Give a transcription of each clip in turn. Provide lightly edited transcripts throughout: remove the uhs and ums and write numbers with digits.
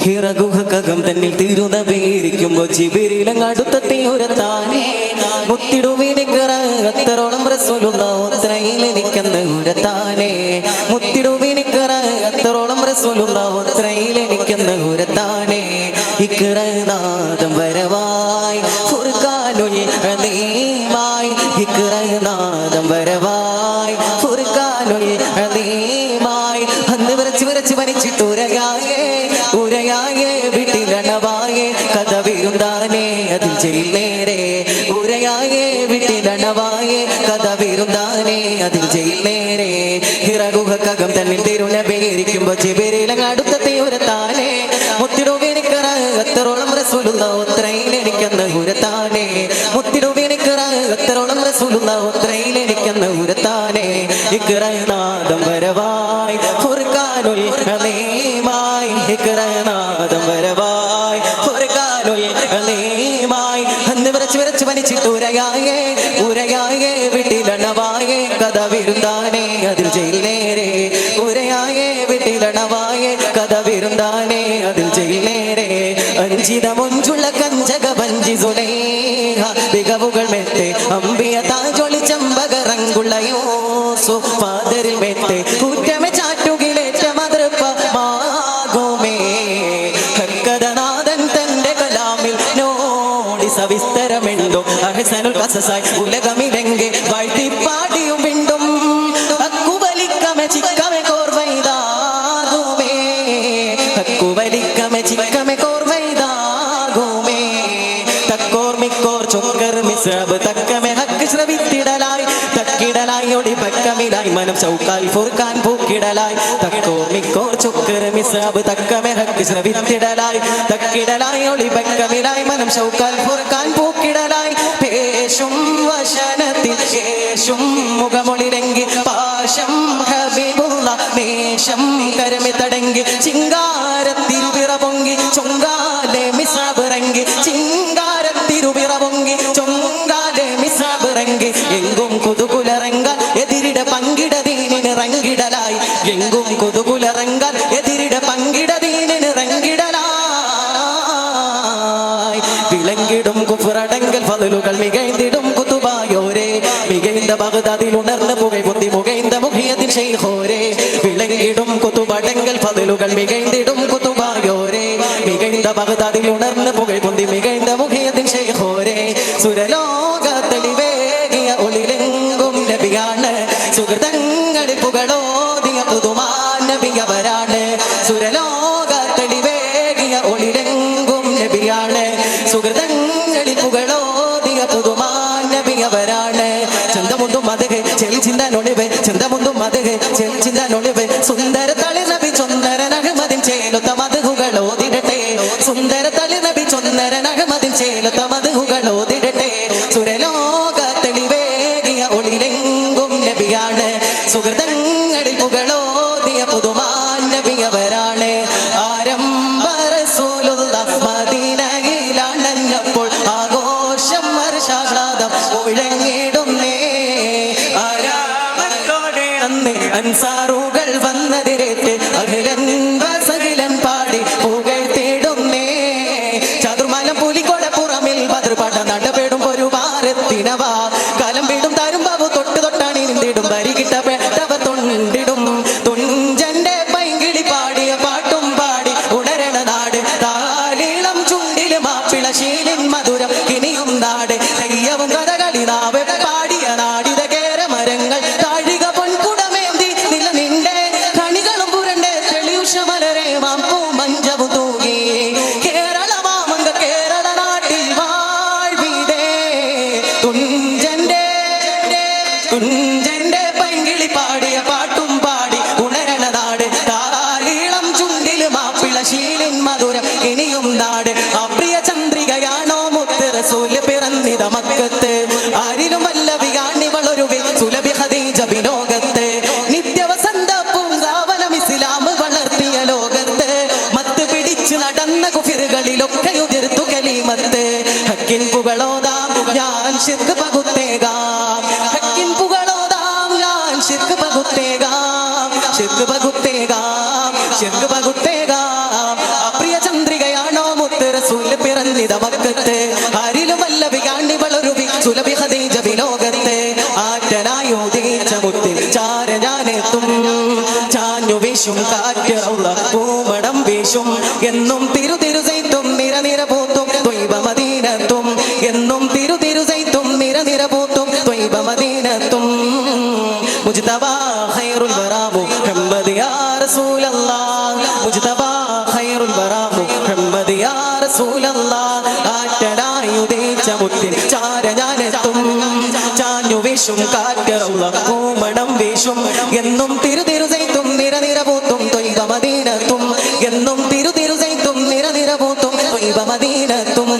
ഹിറഗുഹകം തന്നിൽ തിരുനബിയിരിക്കുമ്പോ ജിബിരിലങ്ങടുത്തെത്തി ഉരത്താനേ മുത്തിടുവിനിക്കറത്തോളം റസൂലുള്ളാഹിലെനിക്കെന്ന് ഉരത്താനേ മുത്തിടുവിനിക്കറത്തോളം റസൂലുള്ളാഹിലെനിക്കെന്ന് ഉരത്താനേ ഇക്റനാദം വരവായി ഫുർഖാനുൽ അലീമായി ഇക്റനാദം വരവായി ഫുർഖാനുൽ അലീമായി അന്ന് വിറച്ച് വലിച്ചിട്ട് ഉരയായേ വീട്ടിലണവായേ കഥ വീരുന്താനേ അതിൽ ജയിലേറെ ഉരയായേ വീട്ടിലണവായേ കഥ വീരുന്താനേ അതിൽ ജയിലേറെ ഹിറഗുഹകം തന്നിൽ തിരുനബിയിരിക്കുമ്പോ ജിബിരിലങ്ങടുത്തെത്തി ഉരത്താനേ മുത്തിടുവിനിക്കറത്തോളം റസൂലുള്ളാഹിലെനിക്കെന്ന് ഉരത്താനേ മുത്തിടുവിനിക്കറത്തോളം റസൂലുള്ളാഹിലെനിക്കെന്ന് ഉരത്താനേ ഇക്റനാദം വരവായി ഫുർഖാനുൽ അലീമായി ഇക്റനാദം വരവായി ഫുർഖാനുൽ അലീമായി അന്ന് വിറച്ച് വലിച്ചിട്ട് ഉരയായേ വീട്ടിലണവായേ കഥ വിരുന്താനേ അതിൽ ജയിലേറെ ഉരയായേ വീട്ടിലണവായേ കഥ വിരുന്താനേ അതിൽ ജയിലേറെ അഞ്ചിത മുഞ്ചുള്ള കഞ്ചക പഞ്ചി സുലൈഹ മികവുകൾ മെത്തെ അമ്പിയ താജൊളി ചമ്പകറങ്കുള്ള യൂസുഫ് ഫാദറിൽ മെത്തെ കുറ്റമെ ചാറ്റുകിലേറ്റ മതൃപ്പമാകുമേ ഹക്കദനാഥൻ തന്റെ കലാമിൽ നോടി സവിസ്തരമെണ്ടോ അഹ്സനുൽ ഖസസായി ഉലകമിലെങ്കെ വാഴ്ത്തിപ്പാടിയും വിണ്ടും അക്കുവലിക്കമെ ചിക്കമെ കോർവൈതാകുമേ അക്കുവലിക്കമെ ചിക്കമെ കോർവൈതാകുമേ തക്കോർ മിക്കോർ ചൊക്കർ മിസ്രബ് തക്കമെ ഹക്ക് ശ്രവിത്തിടലായി തക്കിടലായി ഒടി പക്കമിലായി മനം ചൗക്കാൽ ഫുർഖാൻ പൂക്കിടലായി തക്കോർ മിക്കോർ ചൊക്കർ മിസ്രബ് തക്കമെ ഹക്ക് ശ്രവിത്തിടലായി തക്കിടലായി ഒളി പക്കമിലായി മനം ചൗക്കാൽ ഫുർഖാൻ പൂക്കിടലായി പേശും വശനത്തിൽ ശേഷും മുഖമൊളിരങ്കി പാശം ഹബീബുള്ള മേശം കരമി തടങ്കി ചിങ്കാരത്തിരുപിറ പൊങ്കി ചൊങ്കാലെ മിസ്രബിറങ്കി ചിങ്കാരത്തിരുപിറ പൊങ്കി ചൊങ്കാലെ മിസ്രബിറങ്കി എങ്കും കുതുകുലറങ്കാൽ എതിരിട പങ്കിട ദീനിന് റങ്കിടലായി എങ്കും കുതുകുലറങ്കാൽ എതിരിട പങ്കിട ദീനിന് റങ്കിടലായി വിളങ്കിടും കുഫറടങ്കൽ ഫദലുകൾ മികൈന്തിടും കുതുബായോരേ മികൈന്ത ബഗ്ദാദിൽ ഉണർന്ന പുകை പൊന്തി മുകൈന്ത മുഖിയത്തിൻ ശൈഖോരേ വിളങ്കിടും കുതുബടങ്കൽ ഫദലുകൾ മികൈന്തിടും കുതുബായോരേ മികൈന്ത ബഗ്ദാദിൽ ഉണർന്ന പുകை പൊന്തി മികൈന്ത മുഖിയത്തിൻ ശൈഖോരേ സുരലോകത്തളിവേകിയ ഒളിലെങ്കും നബിയാണ് സുഹൃതങ്ങളിൽ പുകളോദിയ പുതുമാൻ നബിയവരാണ് സുരലോകത്തളിവേകിയ ഒളിലെങ്കും നബിയാണ് സുഹൃതങ്ങളിൽ പുകളോദിയ പുതുമാൻ നബിയവരാണ് ചന്തമുണ്ടും മതകെ ചെൽ ചിന്തനൊളിവേ ചന്തമുണ്ടും മതകെ ചെൽ ചിന്തനൊളിവേ സുന്ദര തളി നബി ചൊന്നരൻ അഹ്മദിൻ ചേലൊത്ത മദ്ഹുകളോതിടട്ടെ സുന്ദര തളി നബി ചൊന്നരൻ അഹ്മദിൻ ചേലൊത്ത മദ്ഹുകളോതിടട്ടെ സുരലോകത്തളിവേകിയ ഒളിലെങ്കും നബിയാണ് സുഹൃതങ്ങളിൽ പുകളോദിയ പുതുമാൻ നബിയവരാണ് ആരംഭ റസൂലുള്ളാഹ് മദീനയിലാണഞ്ഞപ്പോൾ ആഘോഷം ഹർഷാഹ്ലാദം മുഴങ്ങിടുന്നേ ആരാമത്തോടെ അന്ന് അൻസാറുകൾ വന്നതിരേറ്റ് അഖിലൻ വസഖിലൻ പാടി പുകഴ്ത്തിടുന്നേ ചതുർമലം പുലിക്കൊട പുറമിൽ ബദ്ർപട നടപെടും ഒരു വാരത്തിനവാ കലം വിടും തരും ബാബു തൊട്ടാണി നിന്നിടും വരികിട്ട പെട്ടവ തൊണ്ടിടും തുഞ്ചന്റെ പൈങ്കിളി പാടിയ പാട്ടും പാടി ഉണരണ നാട് താലീളം ചുണ്ടില് മാപ്പിള ശീലിൻ മധുരം ഇനിയും നാട് തെയ്യവും കഥകളി നാവ് പാടിയ നാടിത കേര മരങ്ങൾ താഴിക പൊൻകുടമേന്തി നില നിന്റെ കണികളും പുരണ്ട് തെളിയുഷ മലരെ മാപ്പൂ മഞ്ചവു തൂകി കേരളമാമങ്ക കേരള നാട്ടിൽ വാഴ്വിതേ തുഞ്ചന്റെ പൈങ്കിളി പാടിയ പാട്ടും പാടി ഉണരണ നാട് താലീളം ചുണ്ടില് മാപ്പിള ശീലിൻ മധുരം ഇനിയും നാട് അപ്രിയ ചന്ദ്രികയാണോ മുത്ത് റസൂല് പിറന്നിത മക്കത്ത് ആരിലും വല്ലവിയാണിവളൊരു സുലഭി ഖദീജ ബിലോകത്ത് നിത്യവസന്ത പൂങ്കാവനം ഇസ്ലാം വളർത്തിയ ലോകത്ത് മത്ത് പിടിച്ചു നടന്ന കുഫിറുകളിലൊക്കെ ഉതിർത്തു കലീമത്ത് ഹക്കിൻ പുകളോതാം ഞാൻ ശിർക്ക് പകുത്തേകാം ഹക്കിൻ പുകളോതാം ഞാൻ ശിർക്ക് പകുത്തേകാം ശിർക്ക് പകുത്തേകാം ശിർക്ക് പകുത്തേകാം അപ്രിയ സുരഭിത മക്കത്ത് ആരിലും വല്ലഭി കാണിവളൊരുവി സുലഭി ഖദീജ വിലോകത്ത് ആറ്റനായോദീച്ച മുത്തിൽ ചാര ഞാനെത്തും ചാഞ്ഞു വീശും കാറ്റ് റൗള പൂമണം വീശും എന്നും തിരുതിരുസൈത്തും നിരനിര പൂത്തും ത്വയ്ബ മദീനത്തും എന്നും തിരുതിരുസൈത്തും നിരനിര പൂത്തും ത്വയ്ബ മദീനത്തും മുജ്തബാ ഖൈറുൽ വറാ മുഹമ്മദ് യാ റസൂലല്ലാഹ് മുജ്തബാ ഖൈറുൽ വറാ മുഹമ്മദ് യാ റസൂലല്ലാഹ് ആറ്റനായുദീച്ച മുത്തിൽ ചാര ഞാനെത്തും ചാഞ്ഞു വീശും കാറ്റ് റൗള പൂമണം വീശും എന്നും തിരുതിരുസൈത്തും നിരനിര പൂത്തും ത്വയ്ബ മദീനത്തും എന്നും തിരുതിരുസൈത്തും നിരനിര പൂത്തും ത്വയ്ബ മദീനത്തും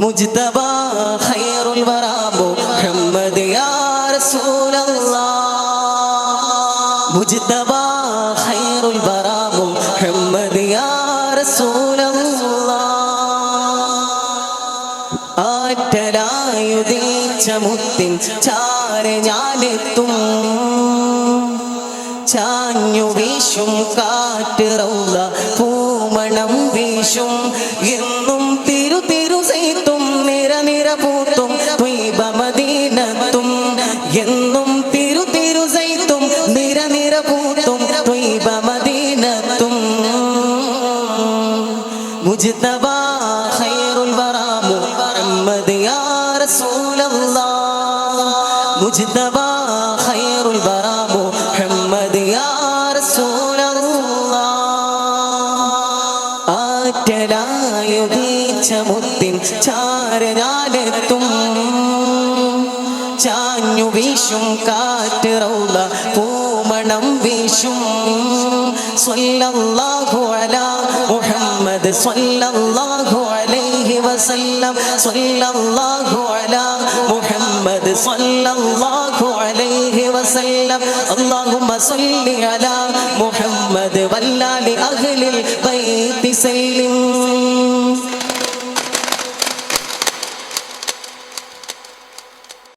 മുജ്തബാ ഖൈറുൽ വറാ മുഹമ്മദ് യാ റസൂലല്ലാഹ് മുജ്തബാ ഖൈറുൽ വറാ മുഹമ്മദ് യാ റസൂലല്ലാഹ് ആറ്റലായുദീച്ച മുത്തിൻ ചാര ഞാനെത്തും ചാഞ്ഞു വീശും കാറ്റ് റൗള പൂമണം വീശും എന്നും തിരുതിരുസൈത്തും നിരനിര പൂത്തും ത്വയ്ബ മദീനത്തും എന്നും തിരുതിരുസൈത്തും നിരനിര പൂത്തും ത്വയ്ബ മദീനത്തും മുജ്തബാ ഖൈറുൽ വറാ മുഹമ്മദ് യാ റസൂലല്ലാഹ് മുജ്തബാ ഖൈറുൽ വറാ മുഹമ്മദ് യാ റസൂലല്ലാഹ് ആറ്റലായുദീച്ച മുത്തിൻ ചാര ഞാനെത്തും ചാഞ്ഞു വീശും കാറ്റ് റൗള പൂമണം വീശും സ്വല്ലല്ലാഹു അലാ മുഹമ്മദ് സ്വല്ലല്ലാഹു അലൈഹി വസല്ലം സ്വല്ലല്ലാഹു അലാ മുഹമ്മദ് സ്വല്ലല്ലാഹു അലൈഹി വസല്ലം അല്ലാഹുമ്മ സ്വല്ലി അലാ മുഹമ്മദ് വല്ലാലി അഹ്ലിൽ ബൈത്തി സല്ലം